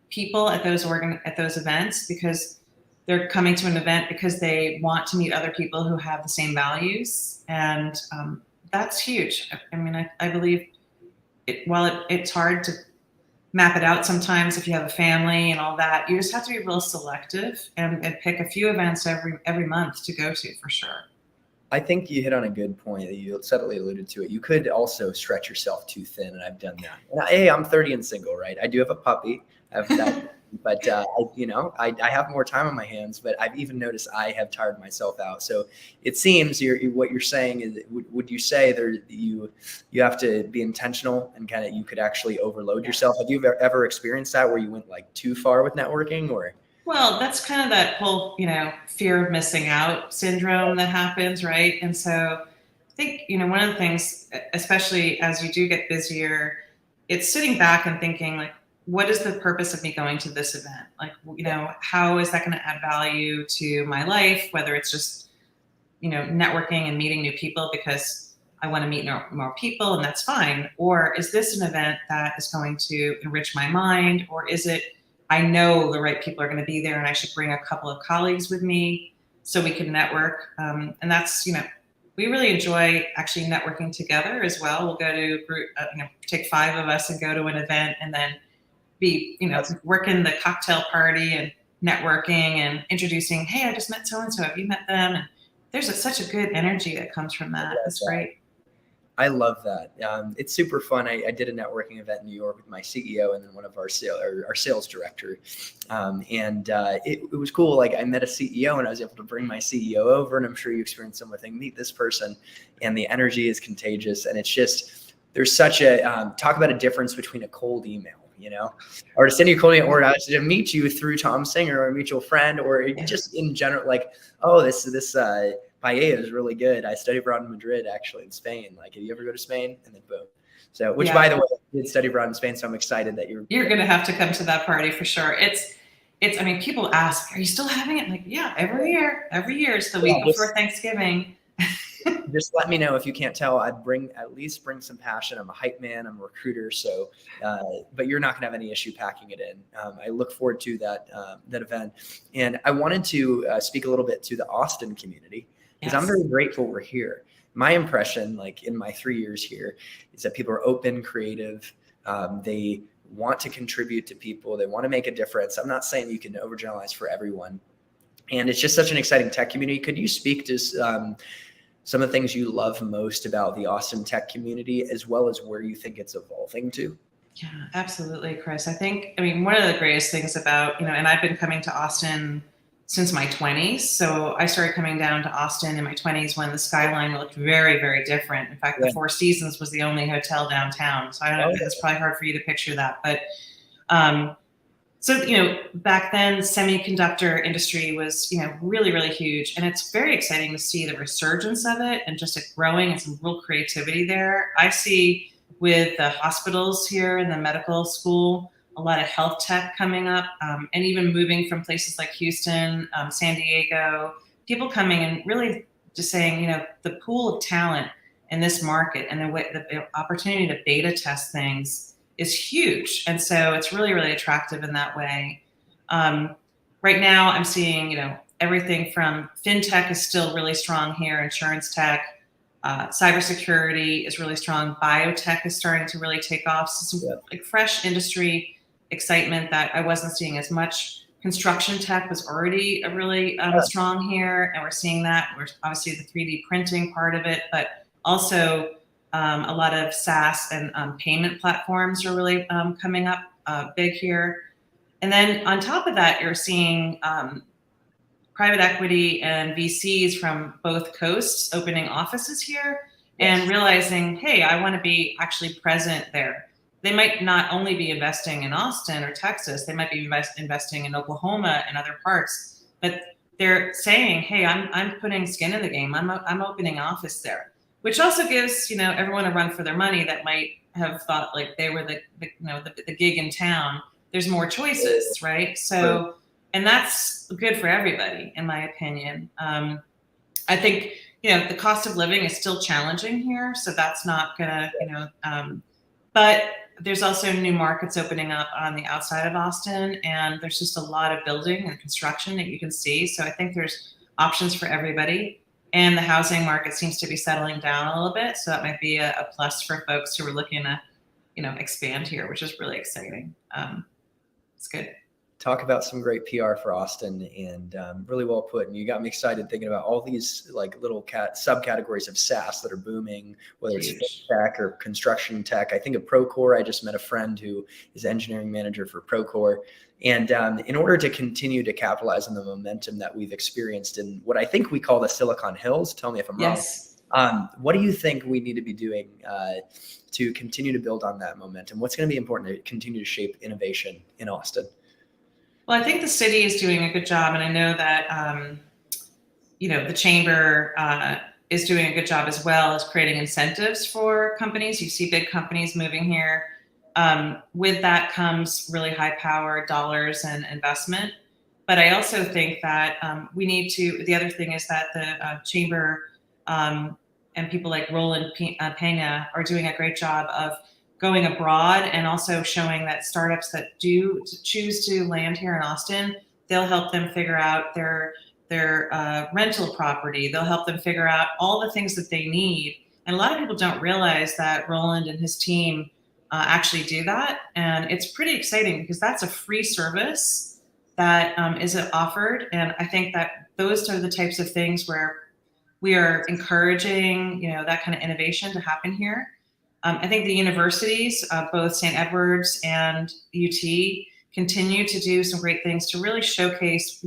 [SPEAKER 2] people at those events because they're coming to an event because they want to meet other people who have the same values. And that's huge. I mean, I believe while it's hard to map it out sometimes if you have a family and all that, you just have to be real selective and pick a few events every month to go to for sure.
[SPEAKER 1] I think you hit on a good point that you subtly alluded to it. You could also stretch yourself too thin, and I've done that. And hey, I'm 30 and single, right? I do have a puppy. I have that, but I have more time on my hands. But I've even noticed I have tired myself out. So it seems what you're saying is, would you say you have to be intentional and kind of you could actually overload yourself? Have you ever experienced that where you went like too far with networking, or?
[SPEAKER 2] Well, that's kind of that whole, fear of missing out syndrome that happens, right? And so I think, one of the things, especially as you do get busier, it's sitting back and thinking like, what is the purpose of me going to this event? Like, how is that going to add value to my life? Whether it's just, networking and meeting new people because I want to meet more people and that's fine. Or is this an event that is going to enrich my mind? Or is it, I know the right people are going to be there and I should bring a couple of colleagues with me so we can network. And that's, we really enjoy actually networking together as well. We'll go to take 5 of us and go to an event and then be, working the cocktail party and networking and introducing, hey, I just met so-and-so. Have you met them? And there's such a good energy that comes from that. It's great.
[SPEAKER 1] I love that. It's super fun. I did a networking event in New York with my CEO and then one of our sales director. It was cool. Like I met a CEO and I was able to bring my CEO over, and I'm sure you experienced similar thing, meet this person, and the energy is contagious. And it's just, there's such a, talk about a difference between a cold email, or to send you a cold email, or to meet you through Tom Singer or a mutual friend, or just in general, like, oh, this paella is really good. I studied abroad in Madrid, actually, in Spain. Like, have you ever go to Spain? And then boom. So, which by the way, I did study abroad in Spain, so I'm excited that you're
[SPEAKER 2] going to have to come to that party for sure. I mean, people ask, are you still having it? Like, yeah, every year. It's the week before Thanksgiving.
[SPEAKER 1] Just let me know if you can't tell. I'd at least bring some passion. I'm a hype man. I'm a recruiter. So, but you're not going to have any issue packing it in. I look forward to that event. And I wanted to speak a little bit to the Austin community because I'm very grateful we're here. My impression, like in my 3 years here, is that people are open, creative. They want to contribute to people. They want to make a difference. I'm not saying you can overgeneralize for everyone. And it's just such an exciting tech community. Could you speak to some of the things you love most about the Austin tech community, as well as where you think it's evolving to?
[SPEAKER 2] Yeah, absolutely, Chris. I mean, one of the greatest things about, and I've been coming to Austin since my 20s. So I started coming down to Austin in my 20s when the skyline looked very, very different. In fact, the Four Seasons was the only hotel downtown. So I don't know, it's probably hard for you to picture that. But so, back then, the semiconductor industry was, really, really huge. And it's very exciting to see the resurgence of it and just it growing and some real creativity there. I see with the hospitals here and the medical school, a lot of health tech coming up, and even moving from places like Houston, San Diego, people coming and really just saying, the pool of talent in this market and the opportunity to beta test things is huge. And so it's really, really attractive in that way. Right now I'm seeing, everything from fintech is still really strong here, insurance tech, cybersecurity is really strong, biotech is starting to really take off. So some like fresh industry excitement that I wasn't seeing as much. Construction tech was already a really strong here, and we're seeing that. We're obviously the 3D printing part of it, but also a lot of SaaS and payment platforms are really coming up big here. And then on top of that, you're seeing private equity and VCs from both coasts opening offices here and realizing, hey, I want to be actually present there. They might not only be investing in Austin or Texas, they might be investing in Oklahoma and other parts, but they're saying, hey, I'm putting skin in the game. I'm opening office there, which also gives, everyone a run for their money that might have thought like they were the gig in town. There's more choices, right? So, and that's good for everybody, in my opinion. I think, the cost of living is still challenging here, so that's not gonna, but there's also new markets opening up on the outside of Austin, and there's just a lot of building and construction that you can see. So I think there's options for everybody, and the housing market seems to be settling down a little bit. So that might be a plus for folks who are looking to, expand here, which is really exciting. It's good.
[SPEAKER 1] Talk about some great PR for Austin, and really well put. And you got me excited thinking about all these like little subcategories of SaaS that are booming, whether it's tech or construction tech. I think of Procore. I just met a friend who is engineering manager for Procore. And in order to continue to capitalize on the momentum that we've experienced in what I think we call the Silicon Hills, tell me if I'm wrong. What do you think we need to be doing to continue to build on that momentum? What's going to be important to continue to shape innovation in Austin?
[SPEAKER 2] Well, I think the city is doing a good job, and I know that the chamber is doing a good job as well as creating incentives for companies. You see big companies moving here. With that comes really high power dollars and investment. But I also think that we need to. The other thing is that the chamber and people like Roland Pena are doing a great job of going abroad and also showing that startups that do choose to land here in Austin, they'll help them figure out their rental property. They'll help them figure out all the things that they need. And a lot of people don't realize that Roland and his team actually do that. And it's pretty exciting because that's a free service that is offered. And I think that those are the types of things where we are encouraging, that kind of innovation to happen here. I think the universities, both St. Edward's and UT, continue to do some great things to really showcase,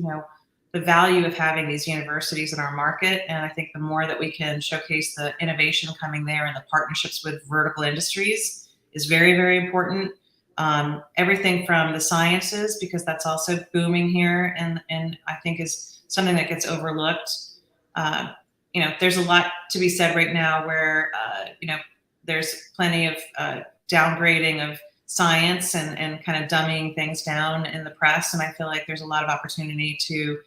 [SPEAKER 2] the value of having these universities in our market. And I think the more that we can showcase the innovation coming there and the partnerships with vertical industries is very, very important. Everything from the sciences, because that's also booming here, and I think is something that gets overlooked. There's a lot to be said right now where, there's plenty of downgrading of science and kind of dumbing things down in the press. And I feel like there's a lot of opportunity to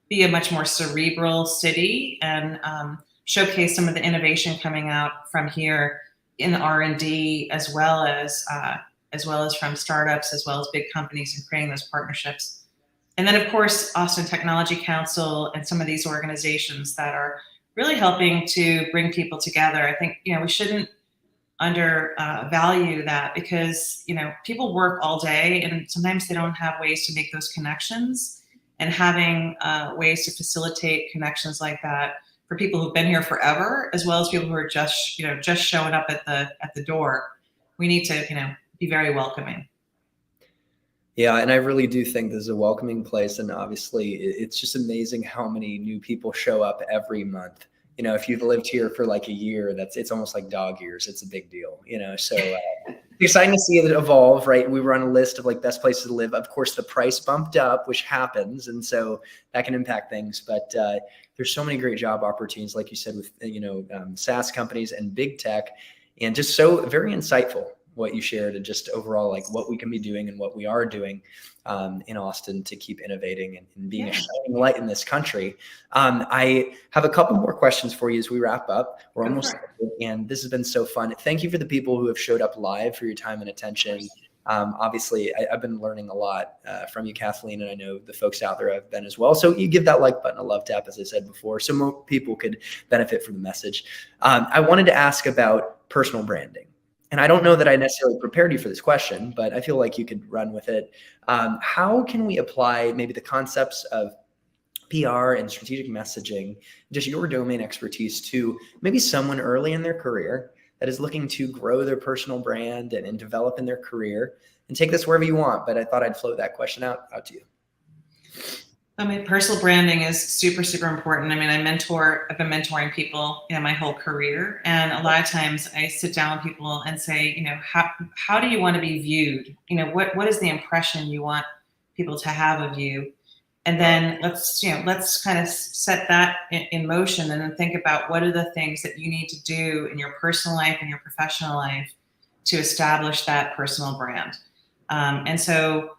[SPEAKER 2] be a much more cerebral city and showcase some of the innovation coming out from here in R&D, as well as from startups, as well as big companies, and creating those partnerships. And then, of course, Austin Technology Council and some of these organizations that are really helping to bring people together. I think, we shouldn't undervalue that, because people work all day and sometimes they don't have ways to make those connections, and having ways to facilitate connections like that for people who've been here forever, as well as people who are just showing up at the door. We need to be very welcoming.
[SPEAKER 1] Yeah, and I really do think this is a welcoming place, and obviously it's just amazing how many new people show up every month. If you've lived here for like a year, it's almost like dog years. It's a big deal, so exciting to see it evolve, right? We were on a list of like best places to live. Of course, the price bumped up, which happens, and so that can impact things. But there's so many great job opportunities, like you said, with SaaS companies and big tech, and just so very insightful what you shared, and just overall like what we can be doing and what we are doing in Austin to keep innovating and being a shining light in this country. I have a couple more questions for you as we wrap up. We're almost there, and this has been so fun. Thank you for the people who have showed up live, for your time and attention. Obviously, I've been learning a lot from you, Kathleen, and I know the folks out there have been as well. So you give that like button a love tap, as I said before, so more people could benefit from the message. I wanted to ask about personal branding. And I don't know that I necessarily prepared you for this question, but I feel like you could run with it. How can we apply maybe the concepts of PR and strategic messaging, just your domain expertise, to maybe someone early in their career that is looking to grow their personal brand and develop in their career? And take this wherever you want, but I thought I'd float that question out to you.
[SPEAKER 2] I mean, personal branding is super, super important. I mean, I've been mentoring people, my whole career. And a lot of times I sit down with people and say, how do you want to be viewed? What is the impression you want people to have of you? And then let's kind of set that in motion, and then think about what are the things that you need to do in your personal life and your professional life to establish that personal brand. And so,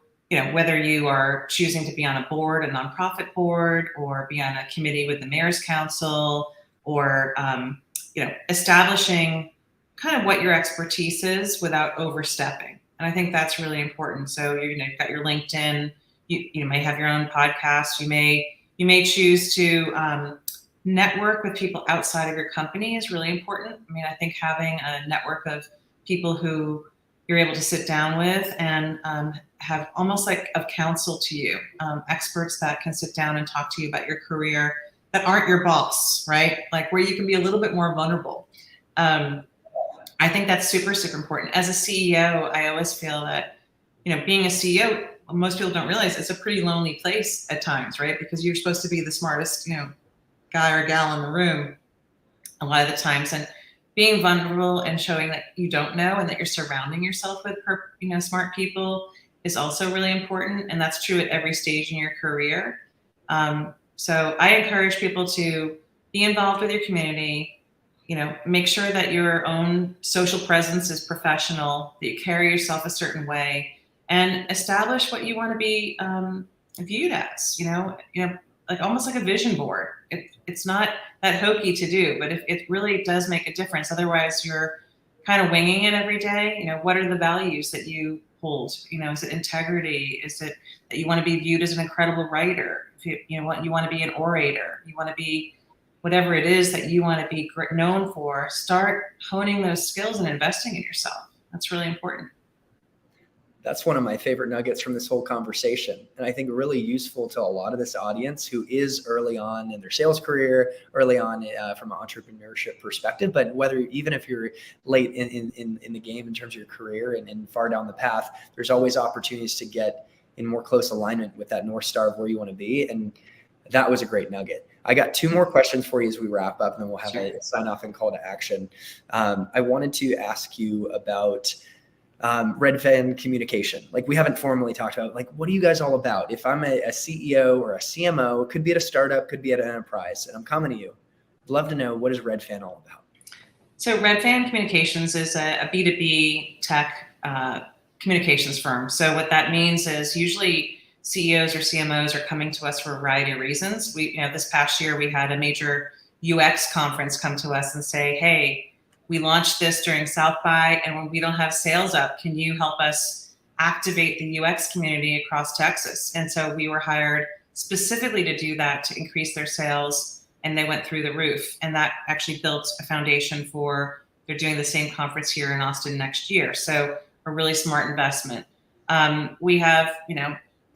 [SPEAKER 2] whether you are choosing to be on a board, a nonprofit board, or be on a committee with the Mayor's Council, or, establishing kind of what your expertise is without overstepping. And I think that's really important. So, you've got your LinkedIn, you may have your own podcast, you may choose to network with people outside of your company is really important. I mean, I think having a network of people who you're able to sit down with and have almost like of counsel to you, experts that can sit down and talk to you about your career that aren't your boss, right? Like where you can be a little bit more vulnerable. I think that's super, super important. As a CEO, I always feel that, being a CEO, most people don't realize it's a pretty lonely place at times, right? Because you're supposed to be the smartest, guy or gal in the room a lot of the times. And being vulnerable and showing that you don't know and that you're surrounding yourself with, smart people is also really important. And that's true at every stage in your career. So I encourage people to be involved with your community, make sure that your own social presence is professional, that you carry yourself a certain way, and establish what you want to be viewed as, like almost like a vision board. It's not that hokey to do, but it really does make a difference. Otherwise, you're kind of winging it every day. What are the values that you hold? Is it integrity? Is it that you want to be viewed as an incredible writer? You want to be an orator. You want to be whatever it is that you want to be known for. Start honing those skills and investing in yourself. That's really important.
[SPEAKER 1] That's one of my favorite nuggets from this whole conversation. And I think really useful to a lot of this audience who is early on in their sales career, early on from an entrepreneurship perspective, but even if you're late in the game in terms of your career and far down the path, there's always opportunities to get in more close alignment with that North Star of where you want to be. And that was a great nugget. I got two more questions for you as we wrap up, and then we'll have a sign off and call to action. I wanted to ask you about Red Fan communication. Like we haven't formally talked about, like, what are you guys all about? If I'm a CEO or a CMO, could be at a startup, could be at an enterprise, and I'm coming to you, I'd love to know, what is Red Fan all about?
[SPEAKER 2] So Red Fan Communications is a B2B tech communications firm. So what that means is usually CEOs or CMOs are coming to us for a variety of reasons. This past year we had a major UX conference come to us and say, hey, we launched this during South by, and when we don't have sales up, can you help us activate the UX community across Texas? And so we were hired specifically to do that, to increase their sales, and they went through the roof. And that actually built a foundation for, they're doing the same conference here in Austin next year. So a really smart investment. We have,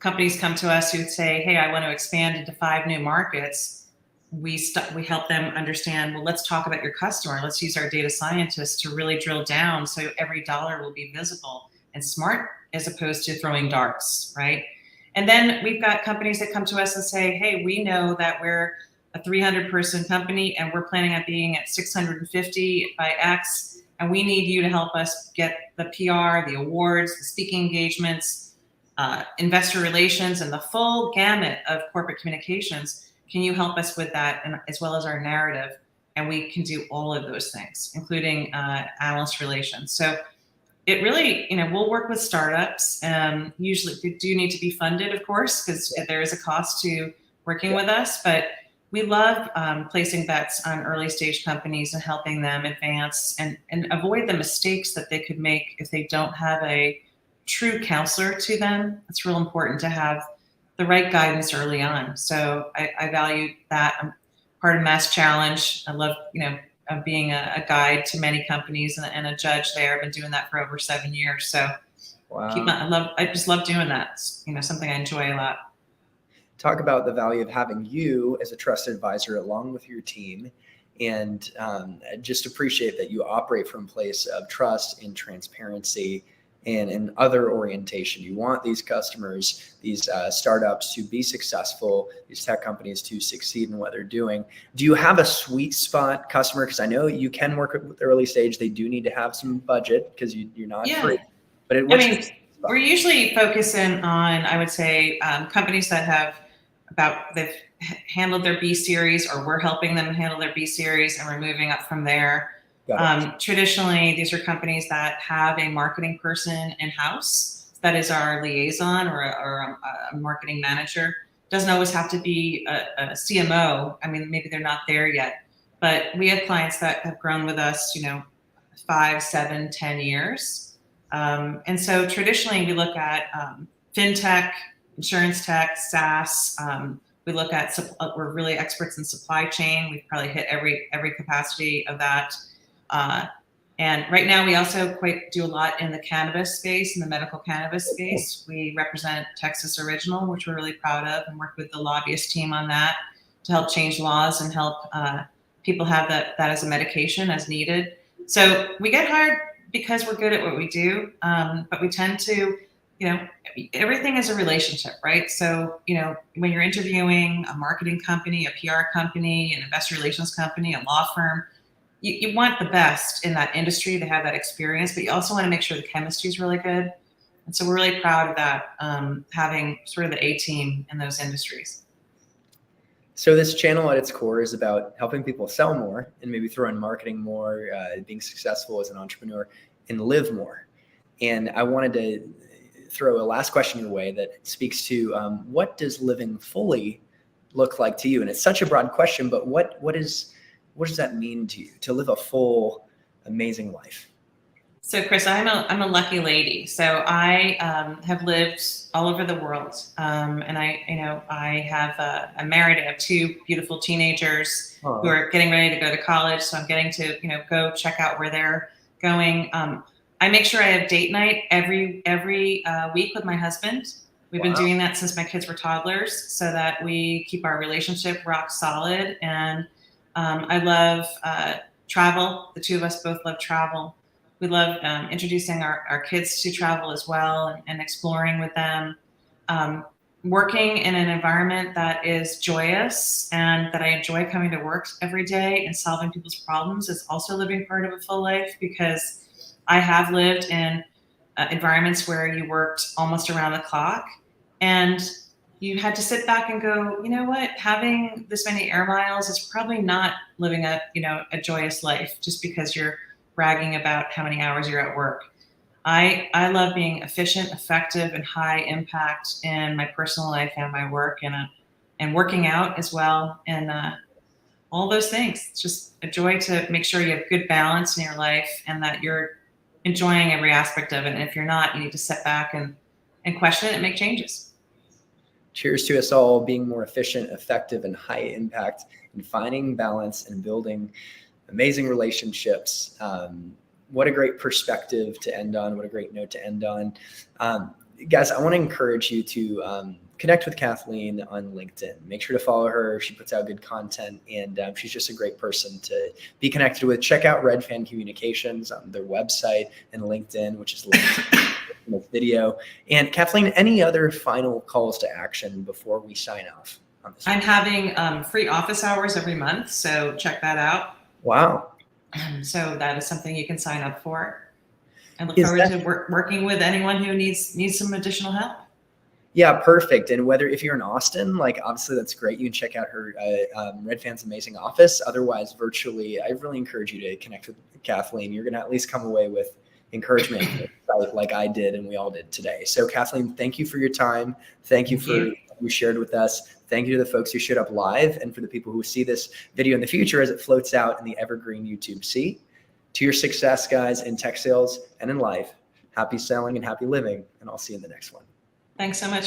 [SPEAKER 2] companies come to us who say, hey, I want to expand into 5 new markets. We help them understand, well, let's talk about your customer. Let's use our data scientists to really drill down so every dollar will be visible and smart, as opposed to throwing darts, right? And then we've got companies that come to us and say, hey, we know that we're a 300-person company and we're planning on being at 650 by X, and we need you to help us get the PR, the awards, the speaking engagements, investor relations, and the full gamut of corporate communications. Can you help us with that, and as well as our narrative? And we can do all of those things, including analyst relations. So it really, we'll work with startups. Usually they do need to be funded, of course, because there is a cost to working with us. But we love placing bets on early stage companies and helping them advance and avoid the mistakes that they could make if they don't have a true counselor to them. It's real important to have the right guidance early on. So I value that. I'm part of Mass Challenge. I love, being a guide to many companies and a judge there. I've been doing that for over 7 years. So
[SPEAKER 1] Wow.
[SPEAKER 2] I just love doing that. It's, something I enjoy a lot.
[SPEAKER 1] Talk about the value of having you as a trusted advisor along with your team, and just appreciate that you operate from a place of trust and transparency and other orientation. You want these customers, these startups to be successful, these tech companies to succeed in what they're doing. Do you have a sweet spot customer? Because I know you can work with the early stage. They do need to have some budget because you're not free. But what's your sweet spot?
[SPEAKER 2] We're usually focusing on, I would say, companies that they've handled their B series, or we're helping them handle their B series, and we're moving up from there. Traditionally, these are companies that have a marketing person in-house that is our liaison, or a marketing manager. Doesn't always have to be a CMO. I mean, maybe they're not there yet, but we have clients that have grown with us, 5, 7, 10 years. And so traditionally we look at fintech, insurance tech, SaaS. We look at, we're really experts in supply chain. We've probably hit every capacity of that. And right now we also do a lot in the cannabis space, in the medical cannabis space. We represent Texas Original, which we're really proud of, and work with the lobbyist team on that to help change laws and help people have that as a medication as needed. So we get hired because we're good at what we do, but we tend to, everything is a relationship, right? So, when you're interviewing a marketing company, a PR company, an investor relations company, a law firm, you want the best in that industry to have that experience, but you also want to make sure the chemistry is really good. And so we're really proud of that, having sort of the A team in those industries.
[SPEAKER 1] So this channel at its core is about helping people sell more and maybe throw in marketing more, being successful as an entrepreneur, and live more. And I wanted to throw a last question your way that speaks to what does living fully look like to you? And it's such a broad question, but what does that mean to you, to live a full, amazing life?
[SPEAKER 2] So Chris, I'm a lucky lady. So I have lived all over the world, and I'm married. I have 2 beautiful teenagers who are getting ready to go to college. So I'm getting to go check out where they're going. I make sure I have date night every week with my husband. We've been doing that since my kids were toddlers, so that we keep our relationship rock solid. And I love travel. The 2 of us both love travel. We love introducing our kids to travel as well, and exploring with them. Working in an environment that is joyous and that I enjoy coming to work every day and solving people's problems is also living part of a full life, because I have lived in environments where you worked almost around the clock and you had to sit back and go, you know what, having this many air miles is probably not living a joyous life just because you're bragging about how many hours you're at work. I love being efficient, effective, and high impact in my personal life and my work, and working out as well, and all those things. It's just a joy to make sure you have good balance in your life and that you're enjoying every aspect of it. And if you're not, you need to sit back and question it and make changes.
[SPEAKER 1] Cheers to us all being more efficient, effective, and high impact, and finding balance and building amazing relationships. What a great perspective to end on. What a great note to end on. Guys, I want to encourage you to connect with Kathleen on LinkedIn. Make sure to follow her. She puts out good content, and she's just a great person to be connected with. Check out Red Fan Communications on their website and LinkedIn, which is linked in this video. And Kathleen, any other final calls to action before we sign off on this?
[SPEAKER 2] I'm having free office hours every month, so check that out.
[SPEAKER 1] Wow.
[SPEAKER 2] So that is something you can sign up for. I look forward to working with anyone who needs some additional help.
[SPEAKER 1] Yeah, perfect. And if you're in Austin, obviously that's great. You can check out her Red Fan's amazing office. Otherwise, virtually, I really encourage you to connect with Kathleen. You're going to at least come away with encouragement like I did and we all did today. So Kathleen, thank you for your time. Thank you for what you shared with us. Thank you to the folks who showed up live, and for the people who see this video in the future as it floats out in the evergreen YouTube. To your success, guys, in tech sales and in life. happy selling and happy living, and I'll see you in the next one.
[SPEAKER 2] Thanks so much.